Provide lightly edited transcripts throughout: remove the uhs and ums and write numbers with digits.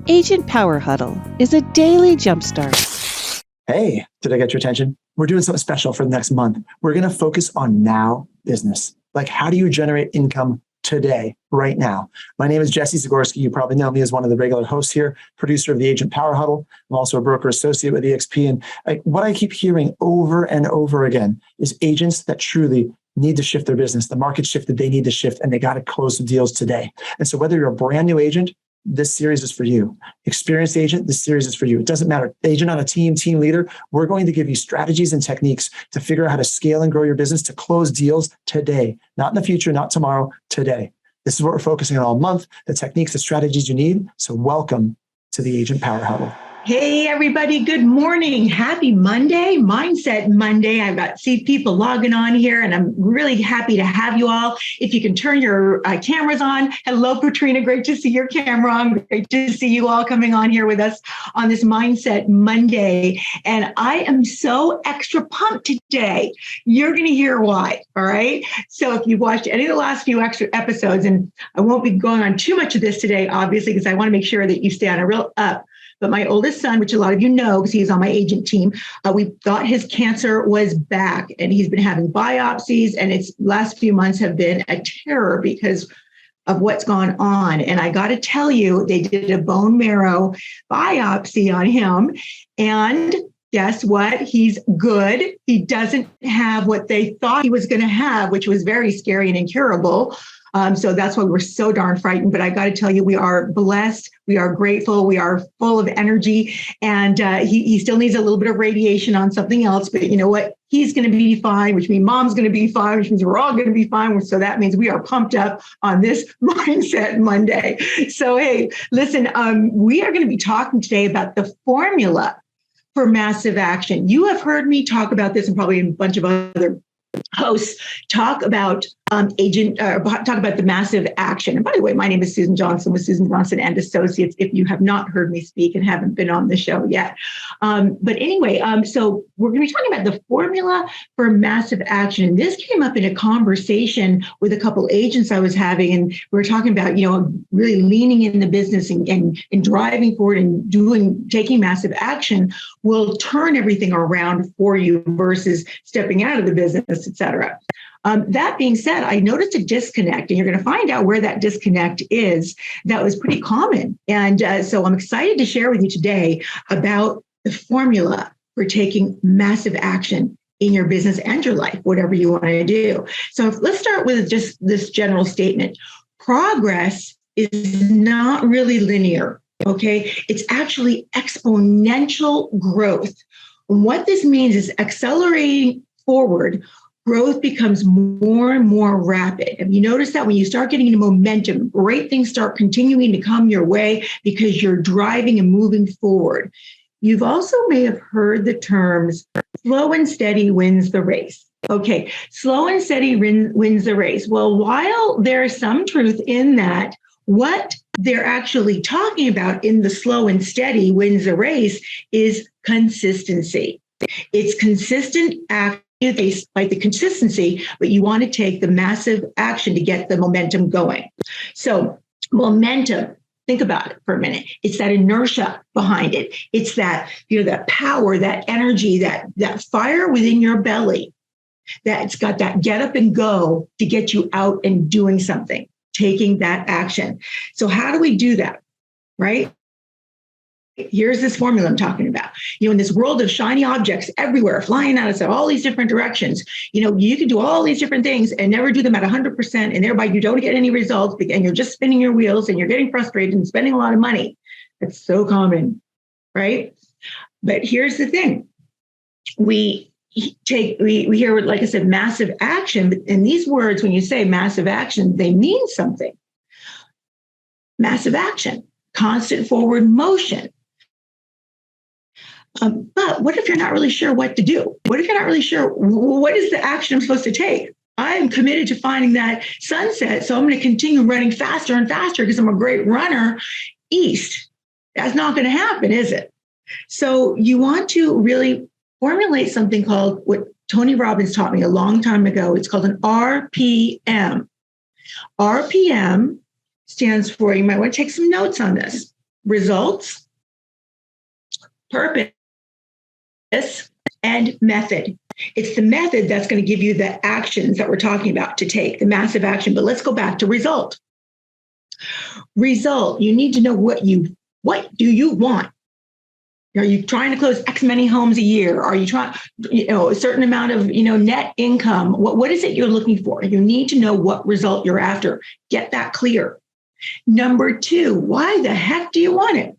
Agent Power Huddle is a daily jumpstart. Hey, did I get your attention? We're doing something special for the next month. We're going to focus on now business. Like, how do you generate income today, right now? My name is Jesse Zagorski. You probably know me as one of the regular hosts here, producer of the Agent Power Huddle. I'm also a broker associate with EXP. And what I keep hearing over and over again is agents that truly need to shift their business. The market shifted, they need to shift, and they got to close the deals today. And so whether you're a brand new agent, this series is for you. Experienced agent, this series is for you. It doesn't matter. Agent on a team leader, we're going to give you strategies and techniques to figure out how to scale and grow your business to close deals today, not in the future, not tomorrow, today. This is what we're focusing on all month, the techniques, the strategies you need. So welcome to the Agent Power Huddle. Hey, everybody. Good morning. Happy Monday, Mindset Monday. I've got people logging on here, and I'm really happy to have you all. If you can turn your cameras on. Hello, Katrina. Great to see your camera on. Great to see you all coming on here with us on this Mindset Monday. And I am so extra pumped today. You're going to hear why. All right. So if you've watched any of the last few extra episodes, and I won't be going on too much of this today, obviously, because I want to make sure that you stay on a real up. But my oldest son, which a lot of you know because he's on my agent team, we thought his cancer was back, and he's been having biopsies, and its last few months have been a terror because of what's gone on. And I got to tell you, they did a bone marrow biopsy on him, and guess what? He's good. He doesn't have what they thought he was going to have, which was very scary and incurable. So that's why we're so darn frightened. But I got to tell you, we are blessed. We are grateful. We are full of energy. And he still needs a little bit of radiation on something else. But you know what? He's going to be fine, which means mom's going to be fine, which means we're all going to be fine. So that means we are pumped up on this Mindset Monday. So, hey, listen, we are going to be talking today about the formula for massive action. You have heard me talk about this, and probably a bunch of other hosts talk about talk about the massive action. And by the way, my name is Susan Johnson with Susan Johnson and Associates, if you have not heard me speak and haven't been on the show yet. But anyway, so we're going to be talking about the formula for massive action. And this came up in a conversation with a couple agents I was having, and we were talking about, really leaning in the business and driving forward and taking massive action will turn everything around for you versus stepping out of the business, et cetera. That being said, I noticed a disconnect, and you're going to find out where that disconnect is. That was pretty common. And so I'm excited to share with you today about the formula for taking massive action in your business and your life, whatever you want to do. So let's start with just this general statement. Progress is not really linear, okay? It's actually exponential growth. And what this means is accelerating forward, growth becomes more and more rapid. And you notice that when you start getting into momentum, great things start continuing to come your way because you're driving and moving forward. You've also may have heard the terms slow and steady wins the race. Okay, slow and steady wins the race. Well, while there's some truth in that, what they're actually talking about in the slow and steady wins the race is consistency. It's consistent action. They like the consistency, but you want to take the massive action to get the momentum going. So momentum, think about it for a minute. It's that inertia behind it. It's that, that power, that energy, that fire within your belly, that's got that get up and go to get you out and doing something, taking that action. So how do we do that, right? Here's this formula I'm talking about. In this world of shiny objects everywhere, flying at us in all these different directions, you can do all these different things and never do them at 100%. And thereby you don't get any results, and you're just spinning your wheels and you're getting frustrated and spending a lot of money. That's so common, right? But here's the thing. We hear, like I said, massive action. But in these words, when you say massive action, they mean something. Massive action, constant forward motion. But what if you're not really sure what to do? What if you're not really sure what is the action I'm supposed to take? I'm committed to finding that sunset, so I'm going to continue running faster and faster because I'm a great runner east. That's not going to happen, is it? So you want to really formulate something called what Tony Robbins taught me a long time ago. It's called an RPM. RPM stands for, you might want to take some notes on this. results, purpose, and method. It's the method that's going to give you the actions that we're talking about to take, the massive action. But let's go back to result. Result, you need to know what do you want? Are you trying to close X many homes a year? Are you trying, a certain amount of, net income? What is it you're looking for? You need to know what result you're after. Get that clear. Number 2, why the heck do you want it?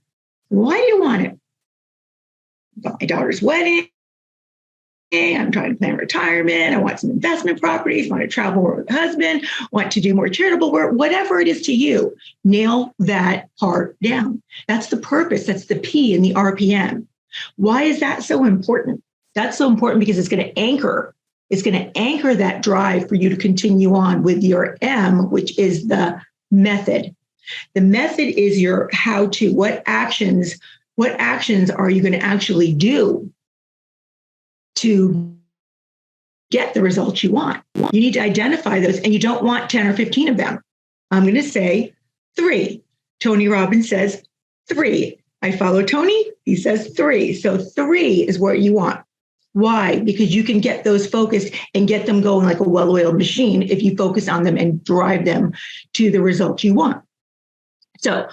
Why do you want it? Got my daughter's wedding. I'm trying to plan retirement. I want some investment properties. Want to travel more with husband. Want to do more charitable work. Whatever it is to you, nail that part down. That's the purpose. That's the P in the RPM. Why is that so important? That's so important because it's going to anchor. It's going to anchor that drive for you to continue on with your M, which is the method. The method is your how-to. What actions are you going to actually do to get the results you want? You need to identify those, and you don't want 10 or 15 of them. I'm going to say 3. Tony Robbins says 3. I follow Tony. He says 3. So 3 is what you want. Why? Because you can get those focused and get them going like a well-oiled machine if you focus on them and drive them to the results you want. So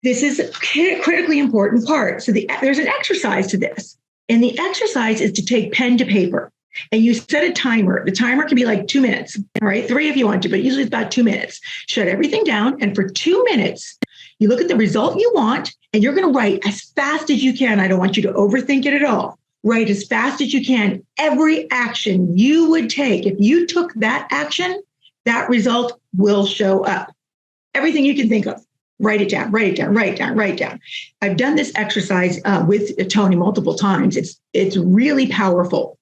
this is a critically important part. So there's an exercise to this. And the exercise is to take pen to paper and you set a timer. The timer can be like 2 minutes, all right? 3 if you want to, but usually it's about 2 minutes. Shut everything down. And for 2 minutes, you look at the result you want and you're going to write as fast as you can. I don't want you to overthink it at all. Write as fast as you can. Every action you would take, if you took that action, that result will show up. Everything you can think of. Write it down, write it down, write it down, write it down. I've done this exercise with Tony multiple times. It's really powerful.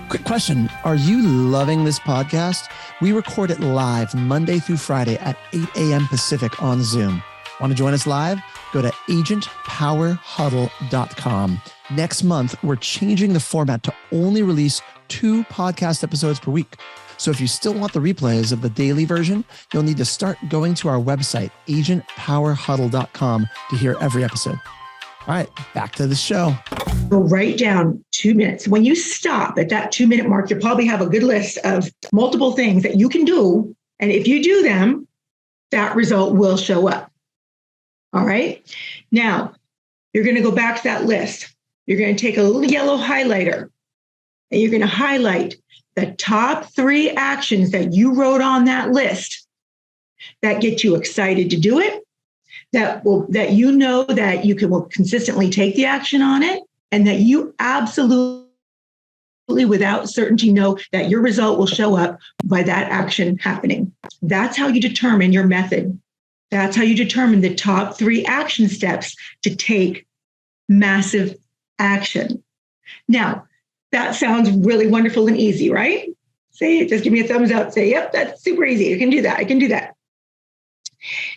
Quick question. Are you loving this podcast? We record it live Monday through Friday at 8 a.m. Pacific on Zoom. Want to join us live? Go to agentpowerhuddle.com. Next month, we're changing the format to only release 2 podcast episodes per week. So if you still want the replays of the daily version, you'll need to start going to our website, agentpowerhuddle.com, to hear every episode. All right, back to the show. Go write down 2 minutes. When you stop at that 2-minute mark, you'll probably have a good list of multiple things that you can do. And if you do them, that result will show up. All right. Now, you're going to go back to that list. You're going to take a little yellow highlighter and you're going to highlight the top 3 actions that you wrote on that list that get you excited to do it, that you know that you will consistently take the action on it, and that you absolutely, without certainty, know that your result will show up by that action happening. That's how you determine your method. That's how you determine the top 3 action steps to take massive action. Now, that sounds really wonderful and easy, right? Say it, just give me a thumbs up. Say, yep, that's super easy. I can do that. I can do that.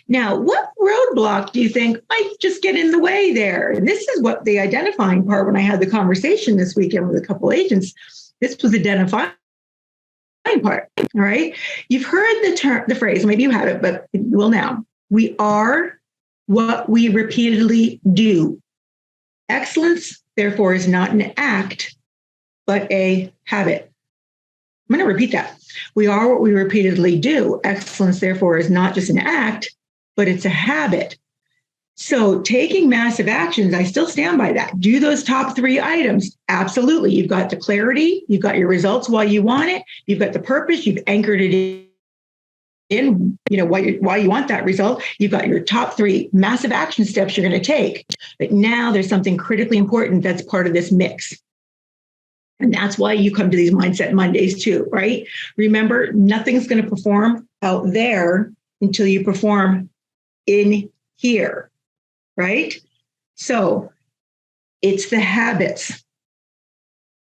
Now, what roadblock do you think might just get in the way there? And this is what the identifying part when I had the conversation this weekend with a couple agents. This was identifying part, all right? You've heard the phrase, maybe you haven't, but you will now. We are what we repeatedly do. Excellence, therefore, is not an act, but a habit. I'm going to repeat that. We are what we repeatedly do. Excellence, therefore, is not just an act, but it's a habit. So taking massive actions, I still stand by that. Do those top 3 items. Absolutely. You've got the clarity. You've got your results while you want it. You've got the purpose. You've anchored it in, why you want that result. You've got your top 3 massive action steps you're going to take. But now there's something critically important that's part of this mix. And that's why you come to these Mindset Mondays too, right? Remember, nothing's going to perform out there until you perform in here, right? So it's the habits.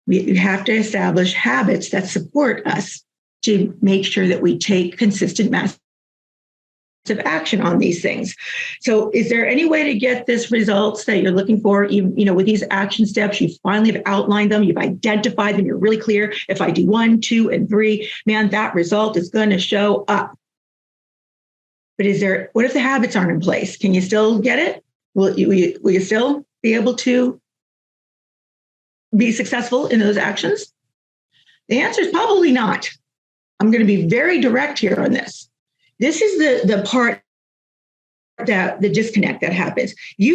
We have to establish habits that support us to make sure that we take consistent massive action on these things. So is there any way to get this results that you're looking for, even, with these action steps? You finally have outlined them. You've identified them. You're really clear. If I do 1, 2, and 3, man, that result is going to show up. But what if the habits aren't in place? Can you still get it? Will you still be able to be successful in those actions? The answer is probably not. I'm going to be very direct here on this. This is the part that the disconnect that happens. We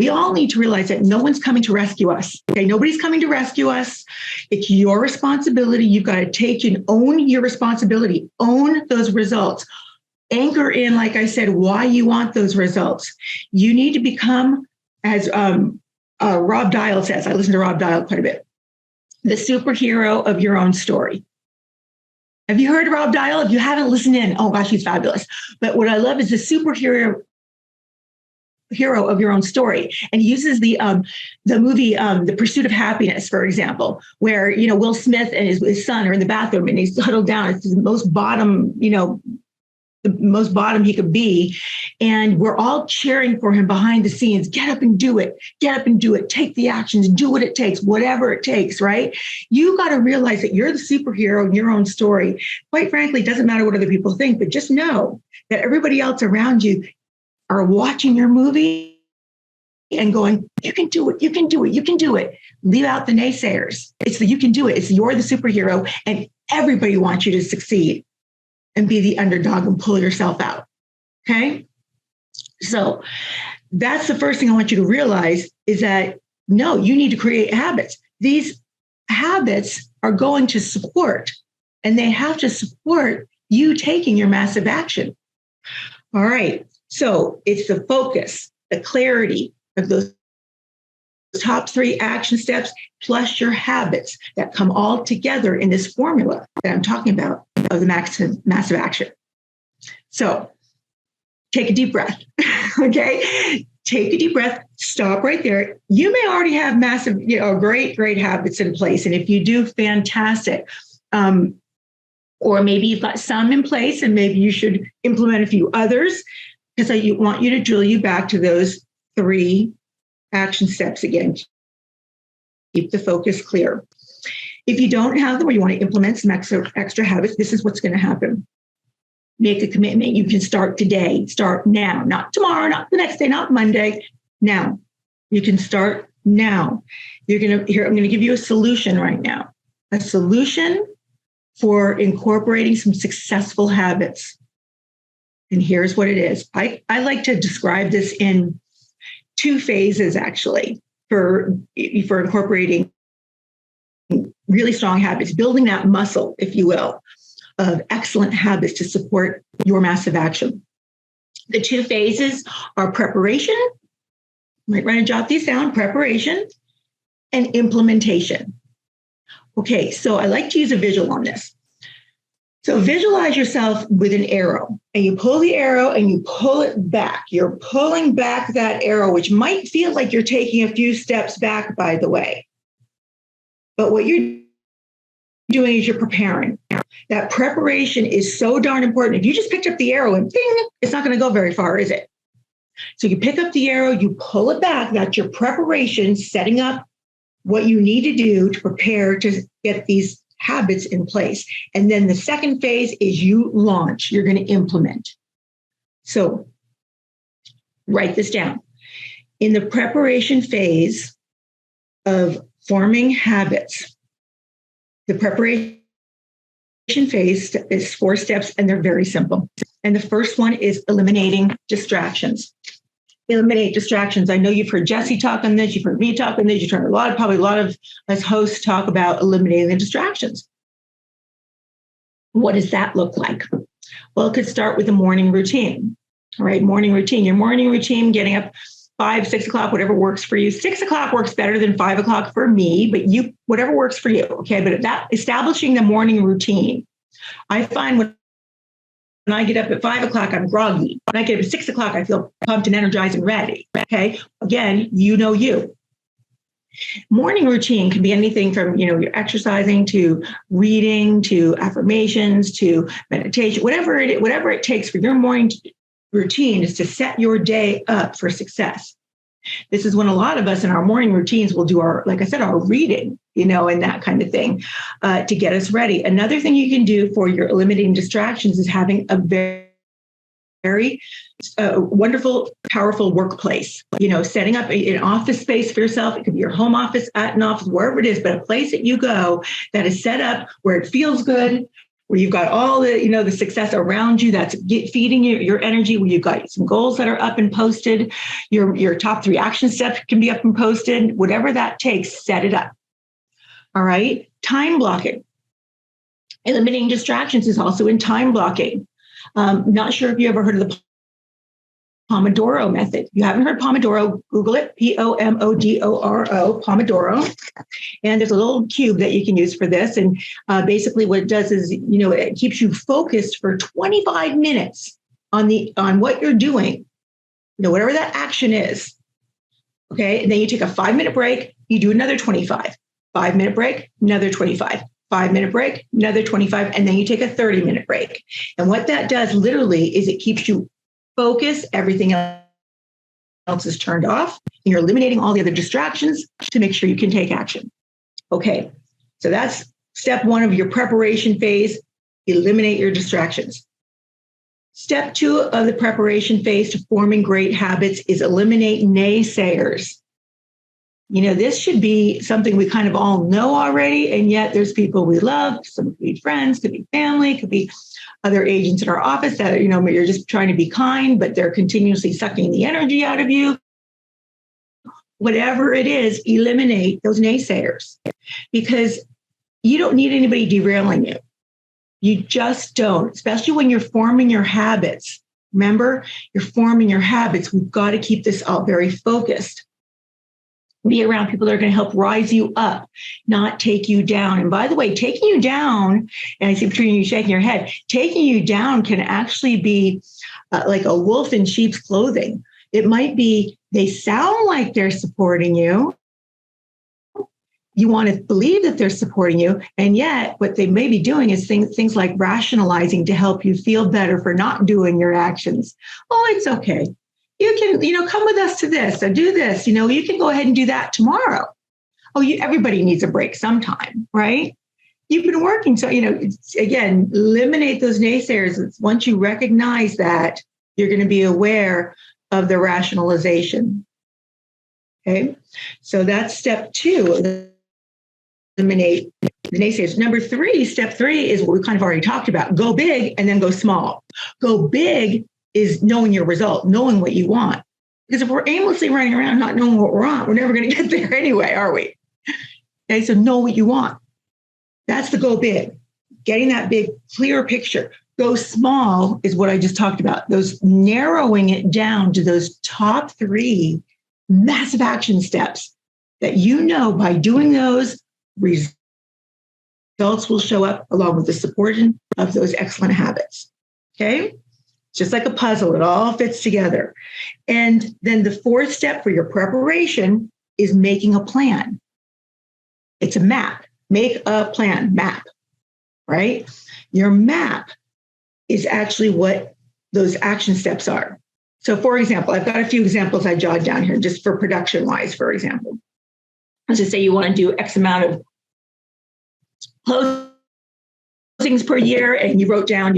all need to realize that no one's coming to rescue us. Okay, nobody's coming to rescue us. It's your responsibility. You've got to take and own your responsibility, own those results. Anchor in, like I said, why you want those results. You need to become, as Rob Dial says, I listen to Rob Dial quite a bit, the superhero of your own story. Have you heard Rob Dial? If you haven't listened in, oh gosh, he's fabulous. But what I love is the superhero of your own story. And he uses the movie The Pursuit of Happiness, for example, where Will Smith and his son are in the bathroom and he's huddled down. It's the most bottom, the most bottom he could be. And we're all cheering for him behind the scenes. Get up and do it. Get up and do it. Take the actions. Do what it takes, whatever it takes, right? You got to realize that you're the superhero in your own story. Quite frankly, it doesn't matter what other people think, but just know that everybody else around you are watching your movie and going, you can do it. You can do it. You can do it. Leave out the naysayers. You can do it. You're the superhero and everybody wants you to succeed and be the underdog and pull yourself out. Okay. So that's the first thing I want you to realize is that, no, you need to create habits. These habits are going to support, and they have to support you taking your massive action. All right. So it's the focus, the clarity of those top 3 action steps, plus your habits that come all together in this formula that I'm talking about of the massive action. So take a deep breath. Okay. Take a deep breath. Stop right there. You may already have massive, great habits in place. And if you do, fantastic. Or maybe you've got some in place and maybe you should implement a few others, because I want you to drill you back to those 3 action steps again. Keep the focus clear. If you don't have them or you want to implement some extra habits, this is what's going to happen. Make a commitment. You can start today. Start now, not tomorrow, not the next day, not Monday. Now. You can start now. I'm going to give you a solution right now. A solution for incorporating some successful habits. And here's what it is. I like to describe this in 2 phases, actually, for incorporating really strong habits, building that muscle, if you will, of excellent habits to support your massive action. The 2 phases are preparation. You might want to jot these down: preparation and implementation. Okay, so I like to use a visual on this. So visualize yourself with an arrow, and you pull the arrow and you pull it back. You're pulling back that arrow, which might feel like you're taking a few steps back, by the way. But what you're doing is you're preparing. That preparation is so darn important. If you just picked up the arrow and ding, it's not going to go very far, is it? So you pick up the arrow, you pull it back. That's your preparation, setting up what you need to do to prepare to get these habits in place. And then the second phase is you launch. You're going to implement. So write this down. In the preparation phase of forming habits, the preparation phase is 4 steps, and they're very simple. And the first one is eliminating distractions. Eliminate distractions. I know you've heard Jesse talk on this. You've heard me talk on this. You've heard probably a lot of us hosts talk about eliminating the distractions. What does that look like? Well, it could start with a morning routine. All right, morning routine. Your morning routine, getting up 5, 6 o'clock, whatever works for you. 6 o'clock works better than 5 o'clock for me, but whatever works for you. Okay, but that establishing the morning routine. I find when I get up at 5 o'clock, I'm groggy. When I get up at 6 o'clock, I feel pumped and energized and ready. Okay. Again, you. Morning routine can be anything from, you're exercising to reading to affirmations to meditation, whatever it takes for your morning routine is to set your day up for success. This is when a lot of us in our morning routines will do our reading, and that kind of thing to get us ready. Another thing you can do for your eliminating distractions is having a very, very wonderful, powerful workplace. Setting up an office space for yourself. It could be your home office, at an office, wherever it is, but a place that you go that is set up where it feels good, where you've got all the success around you that's feeding you your energy, where you've got some goals that are up and posted, your top 3 action steps can be up and posted, whatever that takes, set it up. All right. Time blocking. Eliminating distractions is also in time blocking. Not sure if you ever heard of the Pomodoro method. If you haven't heard Pomodoro, Google it, Pomodoro, Pomodoro. And there's a little cube that you can use for this. And basically what it does is, it keeps you focused for 25 minutes on what you're doing, whatever that action is. Okay. And then you take a 5-minute break, you do another 25, 5-minute break, another 25. 5-minute break, another 25, and then you take a 30-minute break. And what that does literally is it keeps you focused. Everything else is turned off, and you're eliminating all the other distractions to make sure you can take action. Okay, so that's step 1 of your preparation phase. Eliminate your distractions. Step 2 of the preparation phase to forming great habits is eliminate naysayers. This should be something we kind of all know already, and yet there's people we love. Some could be friends, could be family, could be other agents in our office that, you're just trying to be kind, but they're continuously sucking the energy out of you. Whatever it is, eliminate those naysayers, because you don't need anybody derailing you. You just don't, especially when you're forming your habits. Remember, you're forming your habits. We've got to keep this all very focused. Be around people that are going to help rise you up, not take you down. And by the way, taking you down, and I see between you shaking your head, taking you down can actually be like a wolf in sheep's clothing. It might be they sound like they're supporting you. You want to believe that they're supporting you. And yet what they may be doing is things like rationalizing to help you feel better for not doing your actions. Oh, it's okay. You can, come with us to this or do this. You can go ahead and do that tomorrow. Oh, everybody needs a break sometime, right? You've been working. So, again, eliminate those naysayers. Once you recognize that, you're going to be aware of the rationalization. Okay. So that's step 2. Eliminate the naysayers. Step 3 is what we kind of already talked about. Go big and then go small. Go big is knowing your result, knowing what you want. Because if we're aimlessly running around not knowing what we're on, we're never going to get there anyway, are we? Okay, so know what you want. That's the go big. Getting that big, clear picture. Go small is what I just talked about. Those narrowing it down to those top 3 massive action steps that by doing those, results will show up along with the support of those excellent habits. Okay? Just like a puzzle, it all fits together. And then the 4th step for your preparation is making a plan. It's a map. Make a plan, map, right? Your map is actually what those action steps are. So for example, I've got a few examples I jotted down here just for production-wise, for example. Let's just say you want to do X amount of closings per year, and you wrote down,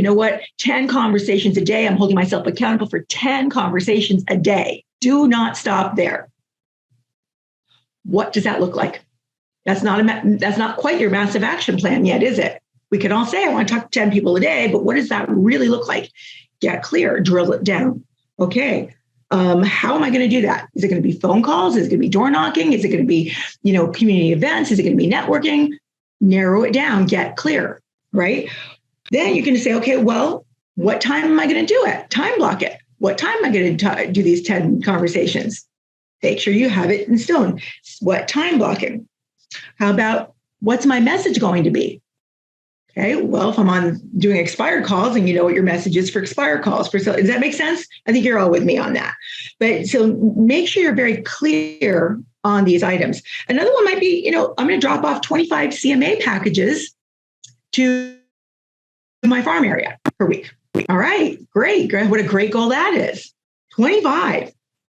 10 conversations a day. I'm holding myself accountable for 10 conversations a day. Do not stop there. What does that look like? That's not quite your massive action plan yet, is it? We can all say, I want to talk to 10 people a day, but what does that really look like? Get clear, drill it down. Okay. How am I going to do that? Is it going to be phone calls? Is it going to be door knocking? Is it going to be, community events? Is it going to be networking? Narrow it down, get clear, right? Then you're going to say, okay, well, what time am I going to do it? Time block it. What time am I going to do these 10 conversations? Make sure you have it in stone. What time blocking? How about what's my message going to be? Okay, well, if I'm doing expired calls and you know what your message is for expired calls, does that make sense? I think you're all with me on that. But so make sure you're very clear on these items. Another one might be, I'm going to drop off 25 CMA packages to my farm area per week. All right, great. What a great goal that is. 25,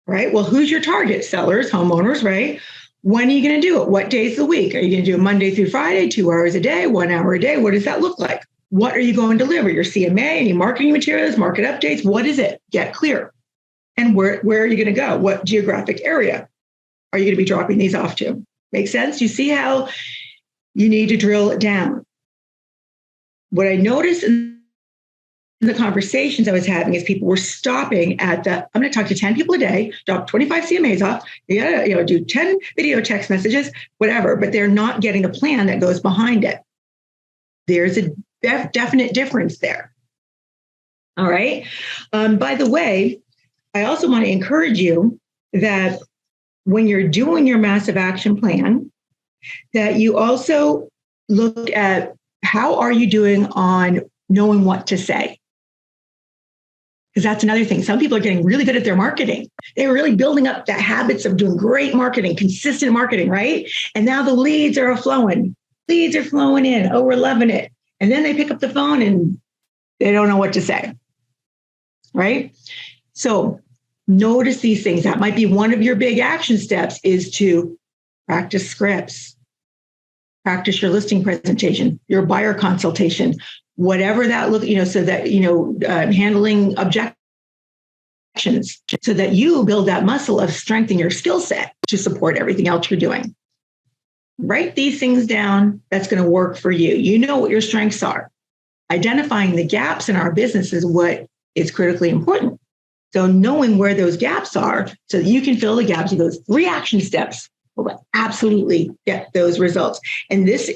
right? Well, who's your target? Sellers, homeowners, right? When are you going to do it? What days of the week? Are you going to do it Monday through Friday, 2 hours a day, 1 hour a day? What does that look like? What are you going to deliver? Your CMA, any marketing materials, market updates? What is it? Get clear. And where are you going to go? What geographic area are you going to be dropping these off to? Make sense? You see how you need to drill it down. What I noticed in the conversations I was having is people were stopping at I'm going to talk to 10 people a day, drop 25 CMAs off, you gotta, do 10 video text messages, whatever, but they're not getting the plan that goes behind it. There's a definite difference there. All right. By the way, I also want to encourage you that when you're doing your massive action plan, that you also look at how are you doing on knowing what to say? Because that's another thing. Some people are getting really good at their marketing. They're really building up the habits of doing great marketing, consistent marketing, right? And now the leads are flowing. Leads are flowing in. Oh, we're loving it. And then they pick up the phone and they don't know what to say, right? So notice these things. That might be one of your big action steps, is to practice scripts, practice your listing presentation, your buyer consultation, whatever that look, so that, handling objections, so that you build that muscle of strength in your skill set to support everything else you're doing. Write these things down. That's going to work for you. You know what your strengths are. Identifying the gaps in our business is what is critically important. So knowing where those gaps are so that you can fill the gaps of those 3 action steps will absolutely get those results. And this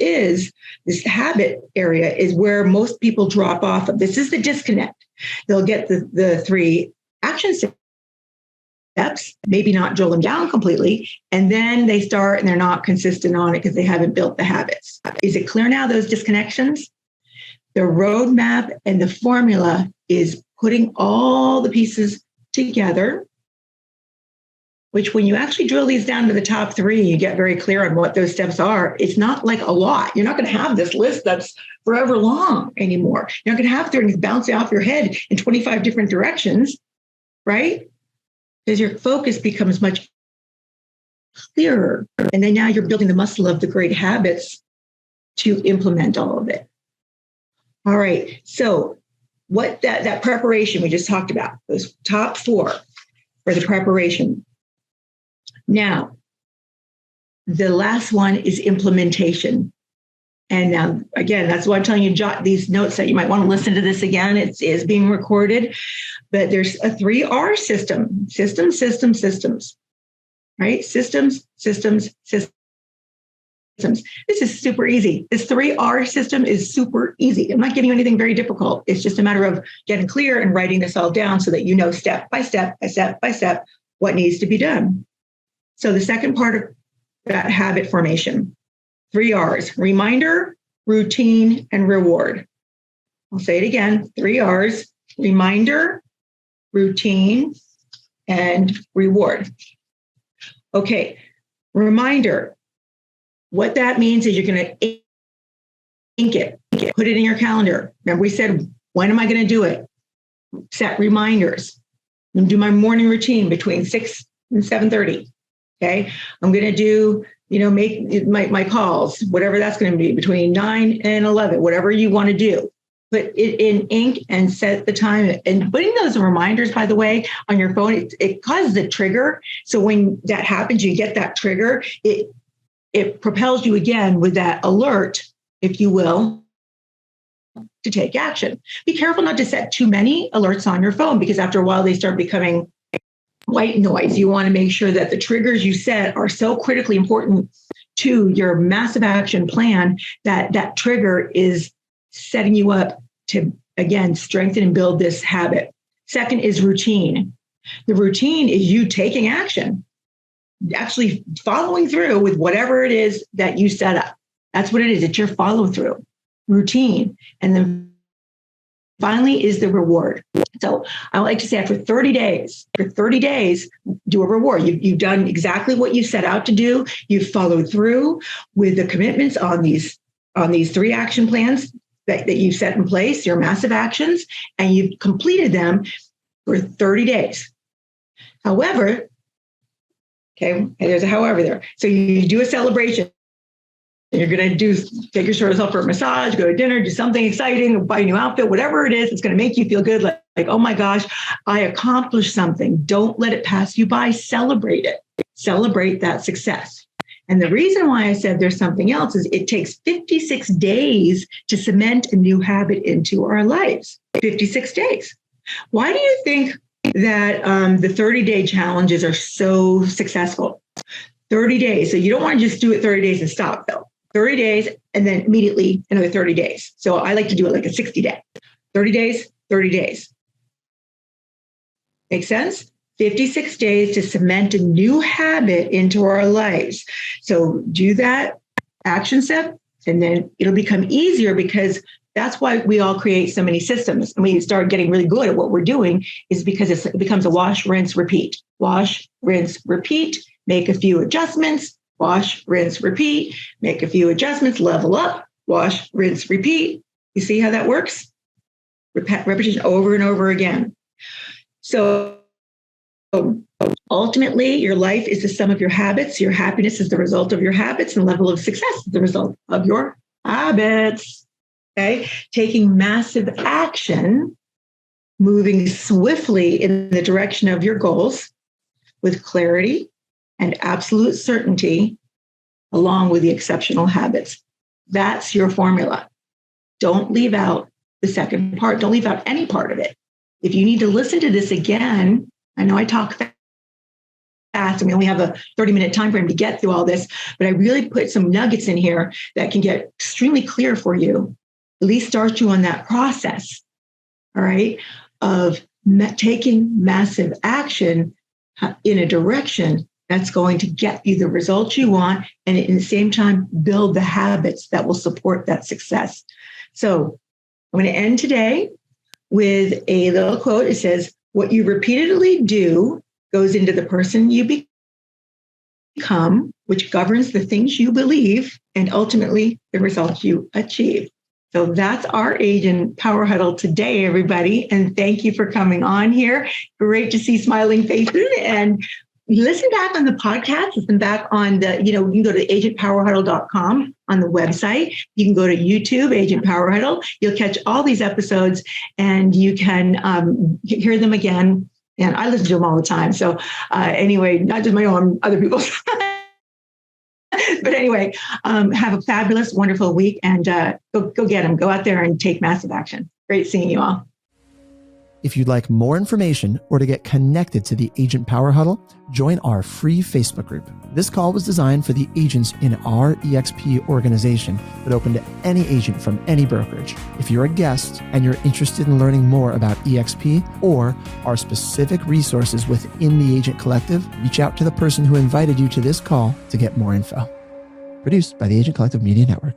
habit area is where most people drop off of. This is the disconnect. They'll get the 3 action steps, maybe not drill them down completely, and then they start and they're not consistent on it because they haven't built the habits. Is it clear now, those disconnections? The roadmap and the formula is putting all the pieces together, which when you actually drill these down to the top 3, you get very clear on what those steps are. It's not like a lot. You're not going to have this list that's forever long anymore. You're not going to have things bouncing off your head in 25 different directions, right? Because your focus becomes much clearer. And then now you're building the muscle of the great habits to implement all of it. All right. So what that preparation we just talked about, those top 4 for the preparation. Now, the last one is implementation. And now, again, that's why I'm telling you, jot these notes that you might want to listen to this again. It is being recorded, but there's a 3R system, systems, right? Systems. This is super easy. This 3R system is super easy. I'm not giving you anything very difficult. It's just a matter of getting clear and writing this all down so that you know step by step what needs to be done. So the second part of that habit formation, 3 R's, reminder, routine, and reward. I'll say it again, 3 R's, reminder, routine, and reward. Okay, reminder. What that means is you're going to ink it, put it in your calendar. Remember we said, when am I going to do it? Set reminders. I'm going to do my morning routine between 6 and 7:30. Okay. I'm going to do, make my calls, whatever that's going to be between 9 and 11, whatever you want to do. Put it in ink and set the time. And putting those reminders, by the way, on your phone, it causes a trigger. So when that happens, you get that trigger. It propels you again with that alert, if you will, to take action. Be careful not to set too many alerts on your phone, because after a while they start becoming white noise. You want to make sure that the triggers you set are so critically important to your massive action plan that that trigger is setting you up to, again, strengthen and build this habit. Second is routine. The routine is you taking action, actually following through with whatever it is that you set up. That's what it is. It's your follow through routine. And then finally is the reward. So I like to say for 30 days, do a reward. You've done exactly what you set out to do. You've followed through with the commitments on these 3 action plans that you've set in place, your massive actions, and you've completed them for 30 days. However, okay, there's a however there. So you do a celebration. You're going to take yourself out for a massage, go to dinner, do something exciting, buy a new outfit, whatever it is, it's going to make you feel good. Like, oh my gosh, I accomplished something. Don't let it pass you by. Celebrate it. Celebrate that success. And the reason why I said there's something else is it takes 56 days to cement a new habit into our lives. 56 days. Why do you think that the 30-day challenges are so successful? 30 days. So you don't want to just do it 30 days and stop, though. 30 days and then immediately another 30 days. So I like to do it like a 60-day. 30 days, 30 days. Make sense? 56 days to cement a new habit into our lives. So do that action step, and then it'll become easier, because that's why we all create so many systems. And we start getting really good at what we're doing, is because it becomes a wash, rinse, repeat. Wash, rinse, repeat. Make a few adjustments. Wash, rinse, repeat. Make a few adjustments. Level up. Wash, rinse, repeat. You see how that works? Repetition over and over again. So ultimately, your life is the sum of your habits. Your happiness is the result of your habits, and level of success is the result of your habits. Okay? Taking massive action, moving swiftly in the direction of your goals with clarity and absolute certainty, along with the exceptional habits. That's your formula. Don't leave out the second part. Don't leave out any part of it. If you need to listen to this again, I know I talk fast, and we only have a 30-minute time frame to get through all this, but I really put some nuggets in here that can get extremely clear for you, at least start you on that process, all right, of taking massive action in a direction that's going to get you the results you want, and at the same time, build the habits that will support that success. So I'm going to end today with a little quote. It says, "What you repeatedly do goes into the person you become, which governs the things you believe and ultimately the results you achieve." So that's our Agent Power Huddle today, everybody. And thank you for coming on here. Great to see smiling faces. And listen back on the podcast. Listen back on the, you can go to agentpowerhuddle.com on the website. You can go to YouTube, Agent Power Huddle. You'll catch all these episodes, and you can hear them again. And I listen to them all the time. So anyway, not just my own, other people's. But anyway, have a fabulous, wonderful week, and go get them. Go out there and take massive action. Great seeing you all. If you'd like more information or to get connected to the Agent Power Huddle, join our free Facebook group. This call was designed for the agents in our EXP organization, but open to any agent from any brokerage. If you're a guest and you're interested in learning more about EXP or our specific resources within the Agent Collective, reach out to the person who invited you to this call to get more info. Produced by the Agent Collective Media Network.